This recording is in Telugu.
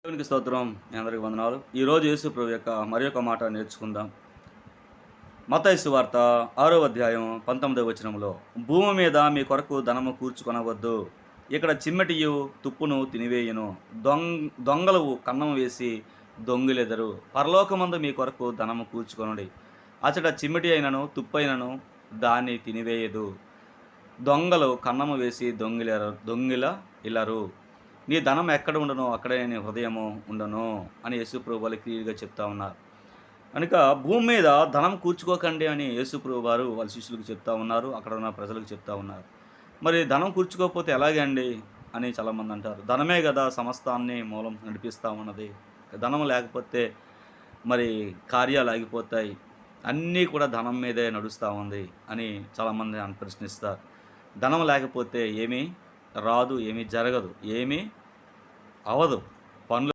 దేవునికి స్తోత్రం. మీ అందరికి వందనాలు. ఈరోజు యేసు ప్రభు యొక్క మరి ఒక మాట నేర్చుకుందాం. మత్తయి సువార్త 6వ అధ్యాయం 19వ వచనంలో, భూమి మీద మీ కొరకు ధనము కూర్చుకొనవద్దు. ఇక్కడ చిమ్మటియు తుప్పును తినివేయును. దొంగలు కన్నం వేసి దొంగిలెదరు. పరలోకమందు మీ కొరకు ధనము కూర్చుకొనుడి. అచట చిమ్మటి అయినను తుప్పైనను దాన్ని తినివేయదు. దొంగలు కన్నము వేసి దొంగిల ఇల్లరు. నీ ధనం ఎక్కడ ఉండనో అక్కడే నీ హృదయము ఉండను అని యేసుప్రభు వాళ్ళు క్లియర్‌గా చెప్తా ఉన్నారు. కనుక భూమి మీద ధనం కూర్చుకోకండి అని యేసుప్రభు వారు వాళ్ళ శిష్యులకు చెప్తా ఉన్నారు. అక్కడ ఉన్న ప్రజలకు చెప్తా ఉన్నారు. మరి ధనం కూర్చుకోకపోతే ఎలాగండి అని చాలామంది అంటారు. ధనమే గదా సమస్తాన్ని మూలం నడిపిస్తా ఉన్నది. ధనం లేకపోతే మరి కార్యాలు ఆగిపోతాయి. అన్నీ కూడా ధనం మీదే నడుస్తూ ఉంది అని చాలామంది ప్రశ్నిస్తారు. ధనం లేకపోతే ఏమీ రాదు, ఏమీ జరగదు, ఏమీ అవ్వదు. పనులు